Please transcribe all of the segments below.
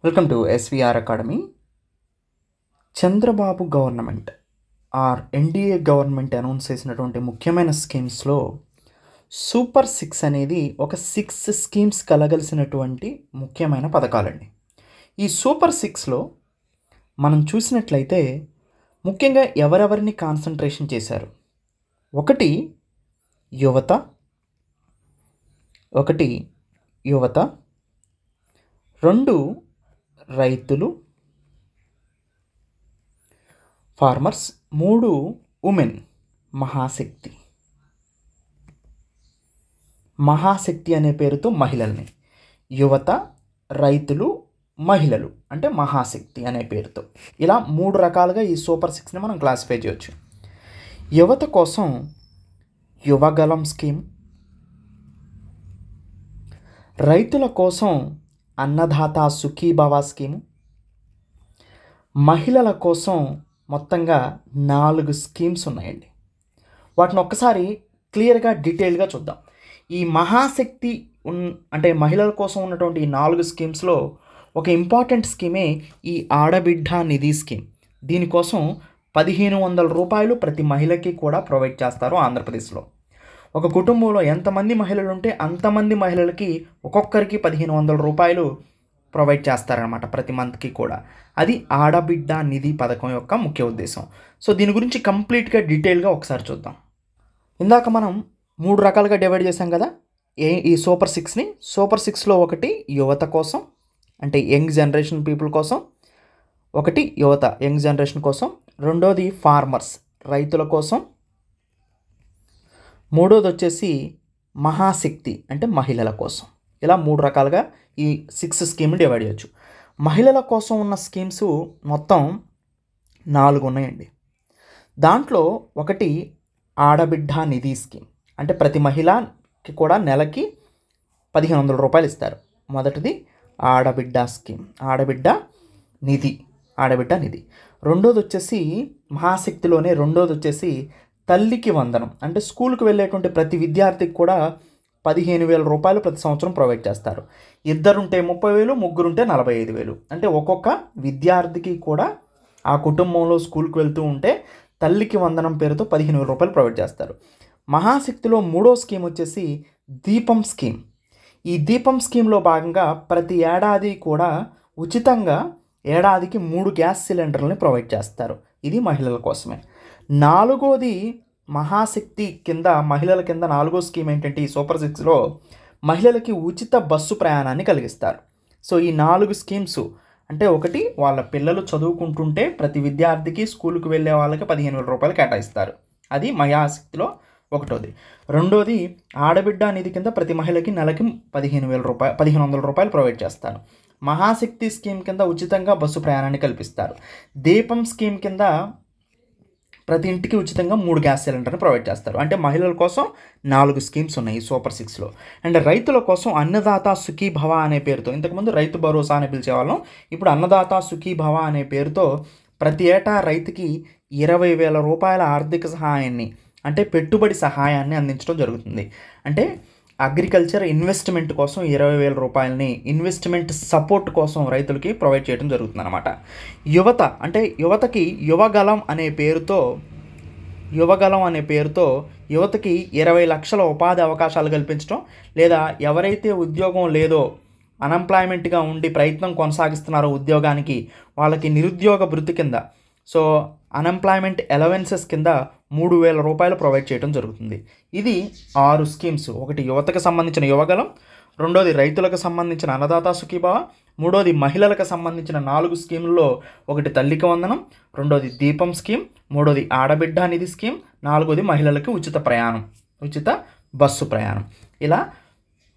Welcome to SVR academy. Chandrababu government are NDA government announce చేసినటువంటి ముఖ్యమైన స్కీమ్స్లో super 6 అనేది ఒక 6 స్కీమ్స్ కలగలిసినటువంటి ముఖ్యమైన పథకాలండి. ఈ సూపర్ 6లో మనం చూసినట్లయితే ముఖ్యంగా ఎవరెవరిని కాన్సన్ట్రేషన్ చేశారు. ఒకటి యువత, 2 రైతులు ఫార్మర్స్, 3 ఉమెన్ మహాశక్తి అనే పేరుతో మహిళల్ని, యువత, రైతులు, మహిళలు అంటే మహాశక్తి అనే పేరుతో ఇలా 3 రకాలుగా ఈ సూపర్ 6ని మనం క్లాసిఫై చేయొచ్చు. యువత కోసం యువగలం స్కీమ్, రైతుల కోసం అన్నదాత సుఖీభవ స్కీము, మహిళల కోసం మొత్తంగా 4 స్కీమ్స్ ఉన్నాయండి. వాటిని ఒక్కసారి క్లియర్గా డీటెయిల్గా చూద్దాం. ఈ మహాశక్తి అంటే మహిళల కోసం ఉన్నటువంటి ఈ 4 స్కీమ్స్లో ఒక ఇంపార్టెంట్ స్కీమే ఈ ఆడబిడ్డ నిధి స్కీమ్. దీనికోసం 1500 రూపాయలు ప్రతి మహిళకి కూడా ప్రొవైడ్ చేస్తారు ఆంధ్రప్రదేశ్లో. ఒక కుటుంబంలో ఎంతమంది మహిళలు ఉంటే అంతమంది మహిళలకి ఒక్కొక్కరికి 1500 రూపాయలు ప్రొవైడ్ చేస్తారనమాట ప్రతి మంత్కి కూడా. అది ఆడబిడ్డ నిధి పథకం యొక్క ముఖ్య ఉద్దేశం. సో దీని గురించి కంప్లీట్గా డీటెయిల్గా ఒకసారి చూద్దాం. ఇందాక మనం 3 రకాలుగా డివైడ్ చేసాం కదా ఈ సూపర్ 6ని. సూపర్ 6లో ఒకటి యువత కోసం అంటే యంగ్ జనరేషన్ పీపుల్ కోసం, ఒకటి యువత యంగ్ జనరేషన్ కోసం, రెండోది ఫార్మర్స్ రైతుల కోసం, మూడోది వచ్చేసి మహాశక్తి అంటే మహిళల కోసం. ఇలా 3 రకాలుగా ఈ 6 స్కీమ్ని డివైడ్ చేయొచ్చు. మహిళల కోసం ఉన్న స్కీమ్స్ మొత్తం 4 ఉన్నాయండి. దాంట్లో ఒకటి ఆడబిడ్డ నిధి స్కీమ్ అంటే ప్రతి మహిళకి కూడా నెలకి 1500 రూపాయలు ఇస్తారు. మొదటిది ఆడబిడ్డ స్కీమ్, ఆడబిడ్డ నిధి. రెండోది వచ్చేసి మహాశక్తిలోనే రెండోది వచ్చేసి తల్లికి వందనం అంటే స్కూల్కి వెళ్ళేటువంటి ప్రతి విద్యార్థికి కూడా 15,000 రూపాయలు ప్రతి సంవత్సరం ప్రొవైడ్ చేస్తారు. ఇద్దరుంటే 30,000, ముగ్గురుంటే 45,000 అంటే ఒక్కొక్క విద్యార్థికి కూడా ఆ కుటుంబంలో స్కూల్కి వెళ్తూ ఉంటే తల్లికి వందనం పేరుతో 15,000 రూపాయలు ప్రొవైడ్ చేస్తారు. మహాశక్తిలో 3వ స్కీమ్ వచ్చేసి దీపం స్కీమ్. ఈ దీపం స్కీమ్లో భాగంగా ప్రతి ఏడాది కూడా ఉచితంగా ఏడాదికి 3 గ్యాస్ సిలిండర్లని ప్రొవైడ్ చేస్తారు. ఇది మహిళల కోసమే. 4వది మహాశక్తి కింద మహిళల కింద 4వ స్కీమ్ ఏంటంటే ఈ సూపర్ 6లో మహిళలకి ఉచిత బస్సు ప్రయాణాన్ని కలిగిస్తారు. సో ఈ 4 స్కీమ్స్ అంటే ఒకటి వాళ్ళ పిల్లలు చదువుకుంటుంటే ప్రతి విద్యార్థికి స్కూల్కి వెళ్ళే వాళ్ళకి 15,000 రూపాయలు కేటాయిస్తారు. అది మహాశక్తిలో ఒకటోది. రెండోది ఆడబిడ్డ నిధి కింద ప్రతి మహిళకి నెలకి 1500 రూపాయలు ప్రొవైడ్ చేస్తారు. మహాశక్తి స్కీమ్ కింద ఉచితంగా బస్సు ప్రయాణాన్ని కల్పిస్తారు. దీపం స్కీమ్ కింద ప్రతి ఇంటికి ఉచితంగా 3 గ్యాస్ సిలిండర్ని ప్రొవైడ్ చేస్తారు. అంటే మహిళల కోసం 4 స్కీమ్స్ ఉన్నాయి ఈ సూపర్ 6లో. అండ్ రైతుల కోసం అన్నదాత సుఖీభవ అనే పేరుతో, ఇంతకుముందు రైతు భరోసా అని పిలిచేవాళ్ళం, ఇప్పుడు అన్నదాత సుఖీభవ అనే పేరుతో ప్రతి ఏటా రైతుకి 20,000 రూపాయల ఆర్థిక సహాయాన్ని అంటే పెట్టుబడి సహాయాన్ని అందించడం జరుగుతుంది. అంటే అగ్రికల్చర్ ఇన్వెస్ట్మెంట్ కోసం 20,000 రూపాయలని ఇన్వెస్ట్మెంట్ సపోర్ట్ కోసం రైతులకి ప్రొవైడ్ చేయడం జరుగుతుంది అనమాట. యువత అంటే యువతకి యువగలం అనే పేరుతో యువతకి 20 లక్షల ఉపాధి అవకాశాలు కల్పించడం, లేదా ఎవరైతే ఉద్యోగం లేదో అన్ఎంప్లాయ్మెంట్గా ఉండి ప్రయత్నం కొనసాగిస్తున్నారో ఉద్యోగానికి వాళ్ళకి నిరుద్యోగ భృతి కింద సో అన్ఎంప్లాయ్మెంట్ అలవెన్సెస్ కింద 3,000 రూపాయలు ప్రొవైడ్ చేయడం జరుగుతుంది. ఇది 6 స్కీమ్స్. ఒకటి యువతకు సంబంధించిన యువగలం, రెండోది రైతులకు సంబంధించిన అన్నదాత సుఖీభవ, మూడోది మహిళలకు సంబంధించిన 4 స్కీముల్లో ఒకటి తల్లికి వందనం, రెండోది దీపం స్కీమ్, మూడోది ఆడబిడ్డ నిధి స్కీమ్, 4వది మహిళలకి ఉచిత బస్సు ప్రయాణం. ఇలా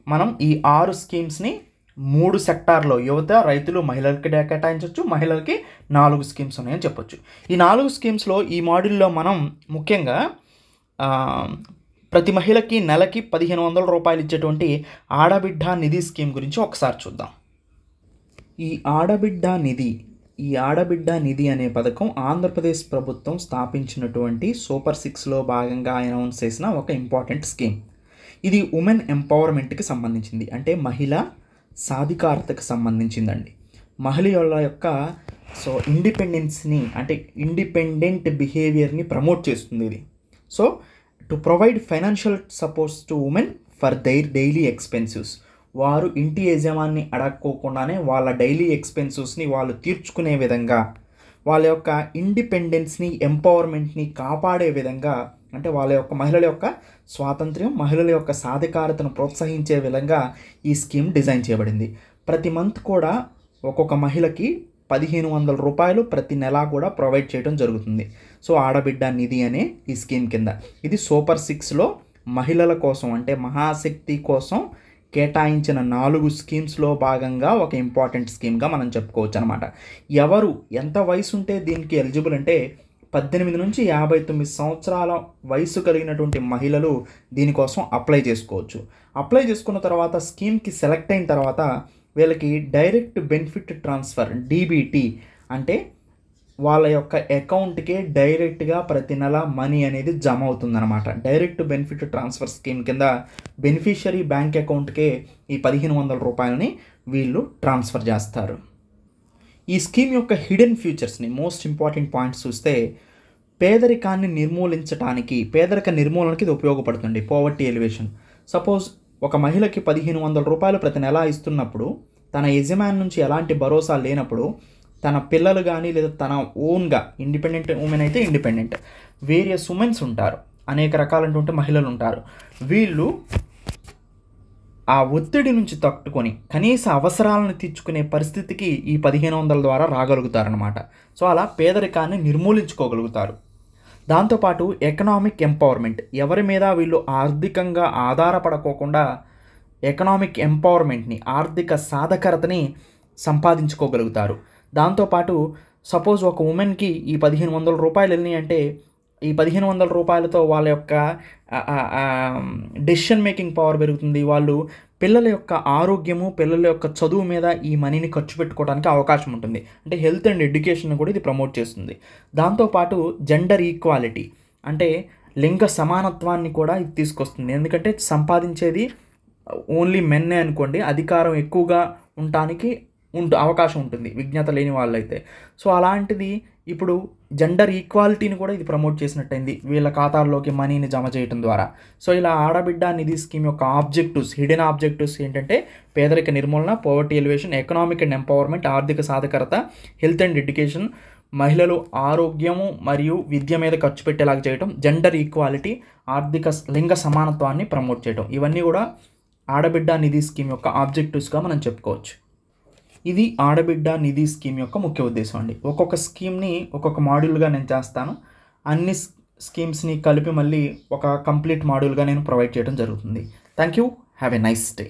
మనం ఈ 6 స్కీమ్స్ని 3 సెక్టార్లో యువత, రైతులు, మహిళలకి కేటాయించవచ్చు. మహిళలకి 4 స్కీమ్స్ ఉన్నాయని చెప్పొచ్చు. ఈ 4 స్కీమ్స్లో ఈ మాడ్యూల్లో మనం ముఖ్యంగా ప్రతి మహిళకి నెలకి 1500 రూపాయలు ఇచ్చేటువంటి ఆడబిడ్డ నిధి స్కీమ్ గురించి ఒకసారి చూద్దాం. ఈ ఆడబిడ్డ నిధి అనే పథకం ఆంధ్రప్రదేశ్ ప్రభుత్వం స్థాపించినటువంటి సూపర్ 6లో భాగంగా అనౌన్స్ చేసిన ఒక ఇంపార్టెంట్ స్కీమ్. ఇది ఉమెన్ ఎంపవర్మెంట్కి సంబంధించింది అంటే మహిళ సాధికారతకు సంబంధించిందండి. మహిళల యొక్క ఇండిపెండెన్స్ని అంటే ఇండిపెండెంట్ బిహేవియర్ని ప్రమోట్ చేస్తుంది ఇది. So to provide financial supports to women for their daily expenses. వారు ఇంటి యజమాని అడగకోకుండానే వాళ్ళ డైలీ ఎక్స్పెన్సెస్ని వాళ్ళు తీర్చుకునే విధంగా, వాళ్ళ యొక్క ఇండిపెండెన్స్ని ఎంపవర్మెంట్ని కాపాడే విధంగా, అంటే వాళ్ళ యొక్క మహిళల యొక్క స్వాతంత్ర్యం, మహిళల యొక్క సాధికారతను ప్రోత్సహించే విధంగా ఈ స్కీమ్ డిజైన్ చేయబడింది. ప్రతి మంత్ కూడా ఒక్కొక్క మహిళకి 1500 రూపాయలు ప్రతి నెల కూడా ప్రొవైడ్ చేయడం జరుగుతుంది. సో ఆడబిడ్డ నిధి అనే ఈ స్కీమ్ కింద ఇది సూపర్ 6లో మహిళల కోసం అంటే మహాశక్తి కోసం కేటాయించిన 4 స్కీమ్స్లో భాగంగా ఒక ఇంపార్టెంట్ స్కీమ్గా మనం చెప్పుకోవచ్చు అనమాట. ఎవరు ఎంత వయసు ఉంటే దీనికి ఎలిజిబుల్ అంటే 18 నుంచి 59 సంవత్సరాల వయసు కలిగినటువంటి మహిళలు దీనికోసం అప్లై చేసుకోవచ్చు. అప్లై చేసుకున్న తర్వాత స్కీమ్కి సెలెక్ట్ అయిన తర్వాత వీళ్ళకి డైరెక్ట్ బెనిఫిట్ ట్రాన్స్ఫర్ డీబీటీ అంటే వాళ్ళ యొక్క అకౌంట్కే డైరెక్ట్గా ప్రతి నెల మనీ అనేది జమ అవుతుందన్నమాట. డైరెక్ట్ బెనిఫిట్ ట్రాన్స్ఫర్ స్కీమ్ కింద బెనిఫిషియరీ బ్యాంక్ అకౌంట్కే ఈ 1500 రూపాయలని వీళ్ళు ట్రాన్స్ఫర్ చేస్తారు. ఈ స్కీమ్ యొక్క హిడెన్ ఫ్యూచర్స్ని, మోస్ట్ ఇంపార్టెంట్ పాయింట్స్ చూస్తే పేదరికాన్ని నిర్మూలించడానికి, పేదరిక నిర్మూలనకి ఇది ఉపయోగపడుతుంది. Poverty elevation. సపోజ్ ఒక మహిళకి 1500 రూపాయలు ప్రతి నెల ఇస్తున్నప్పుడు తన యజమాని నుంచి ఎలాంటి భరోసా లేనప్పుడు తన పిల్లలు కానీ లేదా తన ఓన్గా ఇండిపెండెంట్ ఉమెన్ అయితే ఇండిపెండెంట్, వేరియస్ ఉమెన్స్ ఉంటారు, అనేక రకాలైనటువంటి మహిళలు ఉంటారు. వీళ్ళు ఆ ఒత్తిడి నుంచి తట్టుకొని కనీస అవసరాలను తీర్చుకునే పరిస్థితికి ఈ 1500 ద్వారా రాగలుగుతారనమాట. సో అలా పేదరికాన్ని నిర్మూలించుకోగలుగుతారు. దాంతోపాటు ఎకనామిక్ ఎంపవర్మెంట్, ఎవరి మీద వీళ్ళు ఆర్థికంగా ఆధారపడకోకుండా ఎకనామిక్ ఎంపవర్మెంట్ని, ఆర్థిక సాధకరతని సంపాదించుకోగలుగుతారు. దాంతోపాటు సపోజ్ ఒక ఉమెన్కి ఈ 1500 రూపాయలు వెళ్ళినాయి అంటే ఈ 1500 రూపాయలతో వాళ్ళ యొక్క డెసిషన్ మేకింగ్ పవర్ పెరుగుతుంది. వాళ్ళు పిల్లల యొక్క ఆరోగ్యము, పిల్లల యొక్క చదువు మీద ఈ మనీని ఖర్చు పెట్టుకోవడానికి అవకాశం ఉంటుంది. అంటే హెల్త్ అండ్ ఎడ్యుకేషన్ కూడా ఇది ప్రమోట్ చేస్తుంది. దాంతోపాటు జెండర్ ఈక్వాలిటీ అంటే లింగ సమానత్వాన్ని కూడా ఇది తీసుకొస్తుంది. ఎందుకంటే సంపాదించేది ఓన్లీ మెన్నే అనుకోండి, అధికారం ఎక్కువగా ఉండటానికి అవకాశం ఉంటుంది విజ్ఞత లేని వాళ్ళైతే. సో అలాంటిది ఇప్పుడు జెండర్ ఈక్వాలిటీని కూడా ఇది ప్రమోట్ చేసినట్టయింది వీళ్ళ ఖాతాల్లోకి మనీని జమ చేయడం ద్వారా. సో ఇలా ఆడబిడ్డ నిధి స్కీమ్ యొక్క ఆబ్జెక్టివ్స్, హిడెన్ ఆబ్జెక్టివ్స్ ఏంటంటే పేదరిక నిర్మూలన, poverty elevation, economic and empowerment, ఆర్థిక సాధకరత, హెల్త్ అండ్ ఎడ్యుకేషన్, మహిళలు ఆరోగ్యము మరియు విద్య మీద ఖర్చు పెట్టేలాగా చేయటం, జెండర్ ఈక్వాలిటీ, ఆర్థిక లింగ సమానత్వాన్ని ప్రమోట్ చేయటం, ఇవన్నీ కూడా ఆడబిడ్డ నిధి స్కీమ్ యొక్క ఆబ్జెక్టివ్స్గా మనం చెప్పుకోవచ్చు. ఇది ఆడబిడ్డ నిధి స్కీమ్ యొక్క ముఖ్య ఉద్దేశం అండి. ఒక్కొక్క స్కీమ్ని ఒక్కొక్క మాడ్యూల్గా నేను చేస్తాను. అన్ని స్కీమ్స్ని కలిపి మళ్ళీ ఒక కంప్లీట్ మాడ్యూల్గా నేను ప్రొవైడ్ చేయడం జరుగుతుంది. Thank you. Have a nice day.